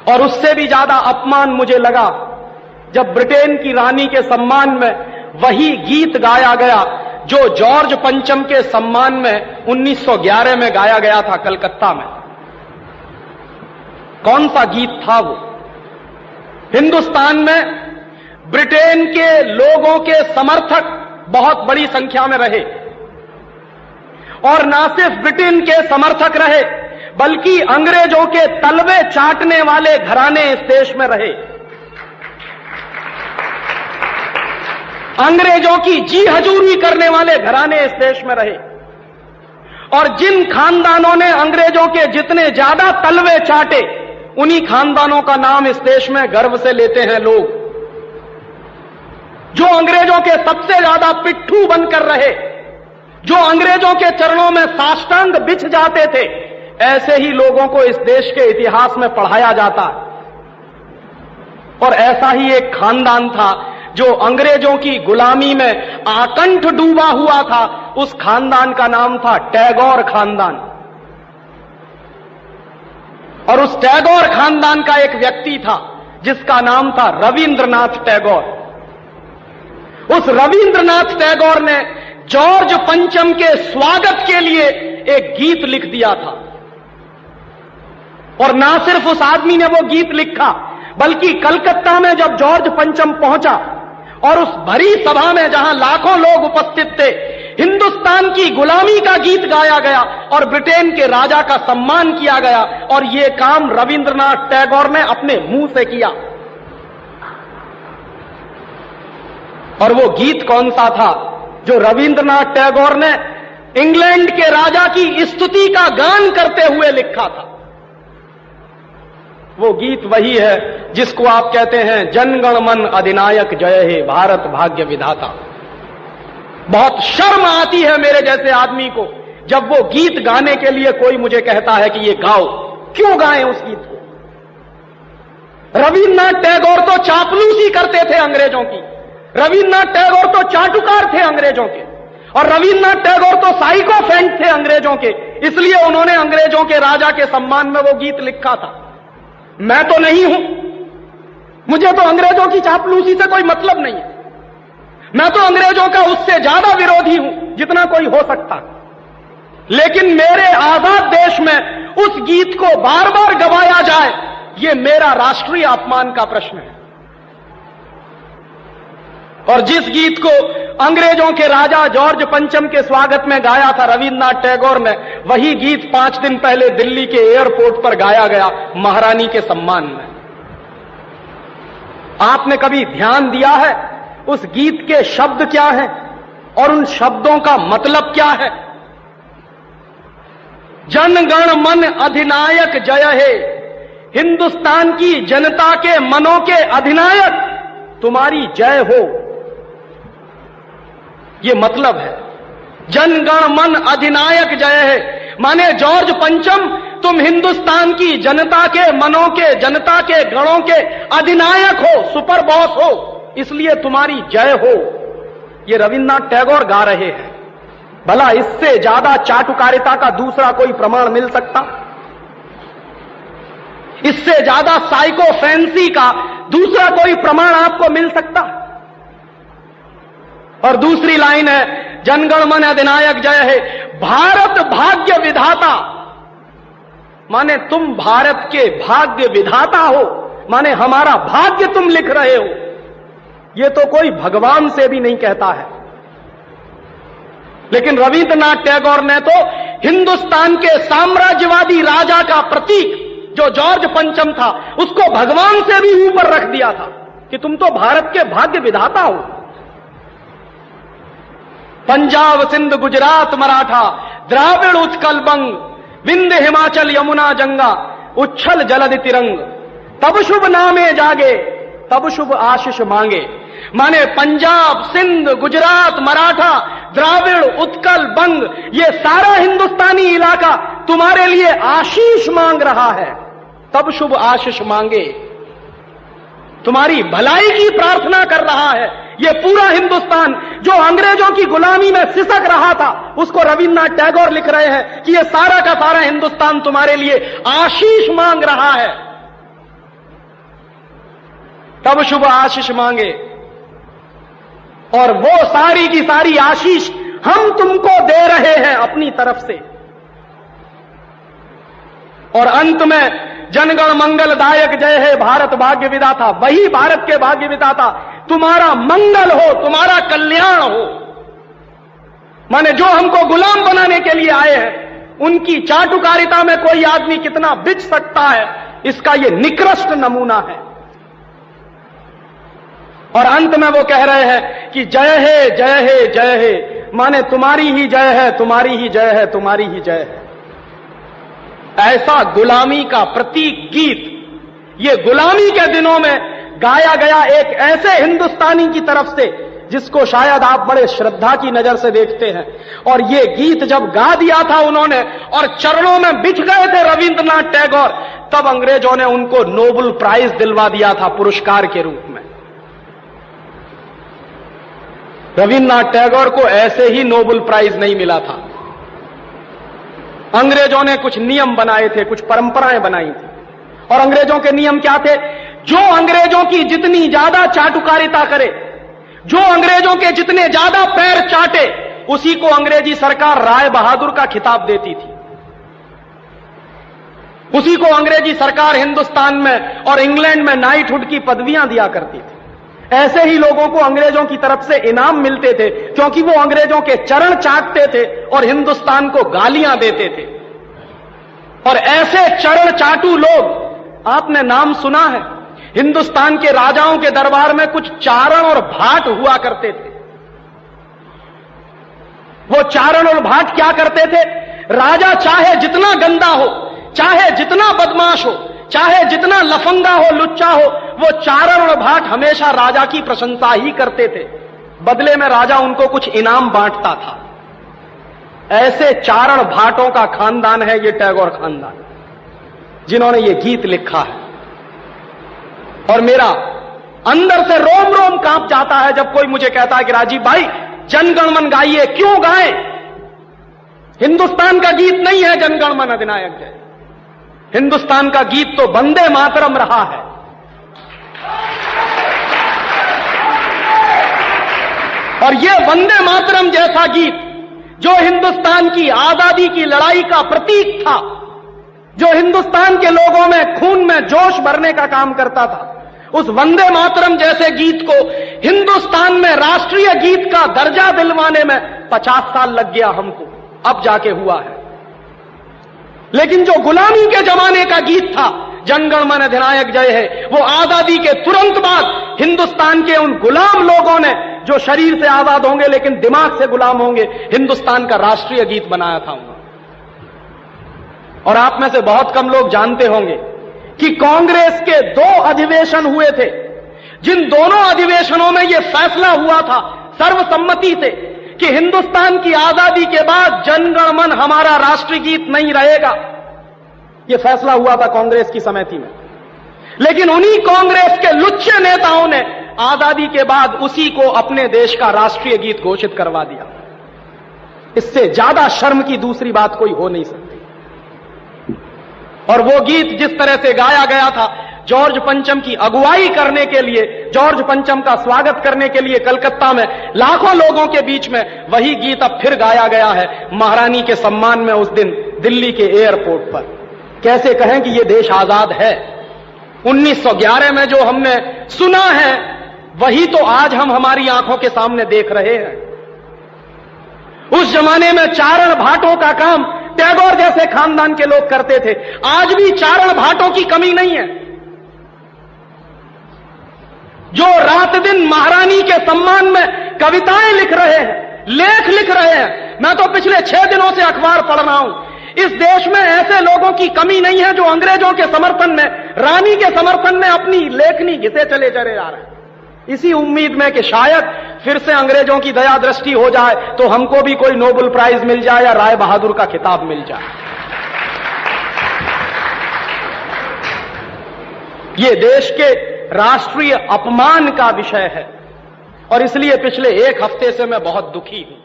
और उससे भी ज्यादा अपमान मुझे लगा जब ब्रिटेन की रानी के सम्मान में वही गीत गाया गया जो जॉर्ज पंचम के सम्मान में 1911 में गाया गया था कलकत्ता में। कौन सा गीत था वो? हिंदुस्तान में ब्रिटेन के लोगों के समर्थक बहुत बड़ी संख्या में रहे, और ना सिर्फ ब्रिटेन के समर्थक रहे बल्कि अंग्रेजों के तलवे चाटने वाले घराने इस देश में रहे। अंग्रेजों की जी हजूरी करने वाले घराने इस देश में रहे, और जिन खानदानों ने अंग्रेजों के जितने ज्यादा तलवे चाटे उन्हीं खानदानों का नाम इस देश में गर्व से लेते हैं लोग। जो अंग्रेजों के सबसे ज्यादा पिट्ठू बनकर रहे, जो अंग्रेजों के चरणों में साष्टांग बिछ जाते थे, ऐसे ही लोगों को इस देश के इतिहास में पढ़ाया जाता है। और ऐसा ही एक खानदान था जो अंग्रेजों की गुलामी में आकंठ डूबा हुआ था। उस खानदान का नाम था टैगोर खानदान। और उस टैगोर खानदान का एक व्यक्ति था जिसका नाम था रविंद्रनाथ टैगोर। उस रविंद्रनाथ टैगोर ने जॉर्ज पंचम के स्वागत के लिए एक गीत लिख दिया था। और ना सिर्फ उस आदमी ने वो गीत लिखा, बल्कि कलकत्ता में जब जॉर्ज पंचम पहुंचा और उस भरी सभा में जहां लाखों लोग उपस्थित थे, हिंदुस्तान की गुलामी का गीत गाया गया और ब्रिटेन के राजा का सम्मान किया गया। और यह काम रविंद्रनाथ टैगोर ने अपने मुंह से किया। और वो गीत कौन सा था जो रविंद्रनाथ टैगोर ने इंग्लैंड के राजा की स्तुति का गान करते हुए लिखा था? वो गीत वही है जिसको आप कहते हैं जनगण मन अधिनायक जय हे भारत भाग्य विधाता। बहुत शर्म आती है मेरे जैसे आदमी को जब वो गीत गाने के लिए कोई मुझे कहता है कि ये गाओ। क्यों गाएं उस गीत को? रविन्द्रनाथ टैगोर तो चापलूसी करते थे अंग्रेजों की, रविन्द्रनाथ टैगोर तो चाटुकार थे अंग्रेजों के, और रविन्द्रनाथ टैगोर तो साइकोफेंट थे अंग्रेजों के। इसलिए उन्होंने अंग्रेजों के राजा के सम्मान में वो गीत लिखा था। मैं तो नहीं हूं, मुझे तो अंग्रेजों की चापलूसी से कोई मतलब नहीं है। मैं तो अंग्रेजों का उससे ज्यादा विरोधी हूं जितना कोई हो सकता। लेकिन मेरे आजाद देश में उस गीत को बार बार गवाया जाए, यह मेरा राष्ट्रीय अपमान का प्रश्न है। और जिस गीत को अंग्रेजों के राजा जॉर्ज पंचम के स्वागत में गाया था रविन्द्रनाथ टैगोर ने, वही गीत 5 दिन पहले दिल्ली के एयरपोर्ट पर गाया गया महारानी के सम्मान में। आपने कभी ध्यान दिया है उस गीत के शब्द क्या हैं और उन शब्दों का मतलब क्या है? जनगण मन अधिनायक जय हे, हिंदुस्तान की जनता के मनों के अधिनायक तुम्हारी जय हो, ये मतलब है। जनगण मन अधिनायक जय है माने जॉर्ज पंचम तुम हिंदुस्तान की जनता के मनों के, जनता के गणों के अधिनायक हो, सुपर बॉस हो, इसलिए तुम्हारी जय हो। ये रविन्द्रनाथ टैगोर गा रहे हैं। भला इससे ज्यादा चाटुकारिता का दूसरा कोई प्रमाण मिल सकता? इससे ज्यादा साइकोफेंसी का दूसरा कोई प्रमाण आपको मिल सकता? और दूसरी लाइन है जनगण मन अधिनायक जय है, भारत भाग्य विधाता, माने तुम भारत के भाग्य विधाता हो, माने हमारा भाग्य तुम लिख रहे हो। यह तो कोई भगवान से भी नहीं कहता है। लेकिन रविन्द्रनाथ टैगोर ने तो हिंदुस्तान के साम्राज्यवादी राजा का प्रतीक जो जॉर्ज पंचम था उसको भगवान से भी ऊपर रख दिया था कि तुम तो भारत के भाग्य विधाता हो। पंजाब सिंध गुजरात मराठा द्राविड़ उत्कल बंग विंध्य हिमाचल यमुना जंगा उच्छल जलधि तिरंग, तब शुभ नामे जागे तब शुभ आशीष मांगे। माने पंजाब सिंध गुजरात मराठा द्राविड़ उत्कल बंग ये सारा हिंदुस्तानी इलाका तुम्हारे लिए आशीष मांग रहा है, तब शुभ आशीष मांगे। तुम्हारी भलाई की प्रार्थना कर रहा है। ये पूरा हिंदुस्तान जो अंग्रेजों की गुलामी में सिसक रहा था उसको रविन्द्रनाथ टैगोर लिख रहे हैं कि ये सारा का सारा हिंदुस्तान तुम्हारे लिए आशीष मांग रहा है। तब शुभ आशीष मांगे, और वो सारी की सारी आशीष हम तुमको दे रहे हैं अपनी तरफ से। और अंत में जनगण मंगलदायक जय है भारत भाग्य विधाता, वही भारत के भाग्य विधाता तुम्हारा मंगल हो, तुम्हारा कल्याण हो। माने जो हमको गुलाम बनाने के लिए आए हैं, उनकी चाटुकारिता में कोई आदमी कितना बिच सकता है, इसका यह निकृष्ट नमूना है। और अंत में वो कह रहे हैं कि जय है जय है जय है, माने तुम्हारी ही जय है, तुम्हारी ही जय है, तुम्हारी ही जय है। ऐसा गुलामी का प्रतीक गीत ये गुलामी के दिनों में गाया गया एक ऐसे हिंदुस्तानी की तरफ से जिसको शायद आप बड़े श्रद्धा की नजर से देखते हैं। और ये गीत जब गा दिया था उन्होंने और चरणों में बिछ गए थे रविंद्रनाथ टैगोर, तब अंग्रेजों ने उनको नोबेल प्राइज दिलवा दिया था पुरस्कार के रूप में। रविंद्रनाथ टैगोर को ऐसे ही नोबेल प्राइज नहीं मिला था। अंग्रेजों ने कुछ नियम बनाए थे, कुछ परंपराएं बनाई थी। और अंग्रेजों के नियम क्या थे? जो अंग्रेजों की जितनी ज्यादा चाटुकारिता करे, जो अंग्रेजों के जितने ज्यादा पैर चाटे, उसी को अंग्रेजी सरकार राय बहादुर का खिताब देती थी। उसी को अंग्रेजी सरकार हिंदुस्तान में और इंग्लैंड में नाइटहुड की पदवियां दिया करती थी। ऐसे ही लोगों को अंग्रेजों की तरफ से इनाम मिलते थे, क्योंकि वो अंग्रेजों के चरण चाटते थे और हिंदुस्तान को गालियां देते थे। और ऐसे चरण चाटू लोग आपने नाम सुना है, हिंदुस्तान के राजाओं के दरबार में कुछ चारण और भाट हुआ करते थे। वो चारण और भाट क्या करते थे? राजा चाहे जितना गंदा हो, चाहे जितना बदमाश हो, चाहे जितना लफंगा हो, लुच्चा हो, वो चारण और भाट हमेशा राजा की प्रशंसा ही करते थे। बदले में राजा उनको कुछ इनाम बांटता था। ऐसे चारण भाटों का खानदान है ये टैगोर खानदान, जिन्होंने ये गीत लिखा है। और मेरा अंदर से रोम रोम कांप जाता है जब कोई मुझे कहता है कि राजीव भाई जनगण मन गाइए। क्यों गाएं? हिंदुस्तान का गीत नहीं है जनगण मन अधिनायक जय। हिंदुस्तान का गीत तो वंदे मातरम रहा है। और यह वंदे मातरम जैसा गीत जो हिंदुस्तान की आजादी की लड़ाई का प्रतीक था, जो हिंदुस्तान के लोगों में खून में जोश भरने का काम करता था, उस वंदे मातरम जैसे गीत को हिंदुस्तान में राष्ट्रीय गीत का दर्जा दिलवाने में 50 साल लग गया हमको, अब जाके हुआ है। लेकिन जो गुलामी के जमाने का गीत था, जनगण मन अधिनायक जय है, वो आजादी के तुरंत बाद हिंदुस्तान के उन गुलाम लोगों ने, जो शरीर से आजाद होंगे लेकिन दिमाग से गुलाम होंगे, हिंदुस्तान का राष्ट्रीय गीत बनाया था उन्होंने। और आप में से बहुत कम लोग जानते होंगे कि कांग्रेस के 2 अधिवेशन हुए थे, जिन दोनों अधिवेशनों में यह फैसला हुआ था सर्वसम्मति से कि हिंदुस्तान की आजादी के बाद जनगण मन हमारा राष्ट्रीय गीत नहीं रहेगा। यह फैसला हुआ था कांग्रेस की समिति में। लेकिन उन्हीं कांग्रेस के लुच्चे नेताओं ने आजादी के बाद उसी को अपने देश का राष्ट्रीय गीत घोषित करवा दिया। इससे ज्यादा शर्म की दूसरी बात कोई हो नहीं सकती। और वो गीत जिस तरह से गाया गया था जॉर्ज पंचम की अगुवाई करने के लिए, जॉर्ज पंचम का स्वागत करने के लिए कलकत्ता में लाखों लोगों के बीच में, वही गीत अब फिर गाया गया है महारानी के सम्मान में उस दिन दिल्ली के एयरपोर्ट पर। कैसे कहें कि यह देश आजाद है? 1911 में जो हमने सुना है वही तो आज हम हमारी आंखों के सामने देख रहे हैं। उस जमाने में चारण भाटों का काम टैगोर जैसे खानदान के लोग करते थे। आज भी चारण भाटों की कमी नहीं है, जो रात दिन महारानी के सम्मान में कविताएं लिख रहे हैं, लेख लिख रहे हैं। मैं तो पिछले 6 दिनों से अखबार पढ़ रहा हूं। इस देश में ऐसे लोगों की कमी नहीं है जो अंग्रेजों के समर्थन में, रानी के समर्थन में अपनी लेखनी घिसे चले जा रहे हैं, इसी उम्मीद में कि शायद फिर से अंग्रेजों की दया दृष्टि हो जाए तो हमको भी कोई नोबेल प्राइज मिल जाए या राय बहादुर का खिताब मिल जाए। ये देश के राष्ट्रीय अपमान का विषय है और इसलिए पिछले 1 हफ्ते से मैं बहुत दुखी हूं।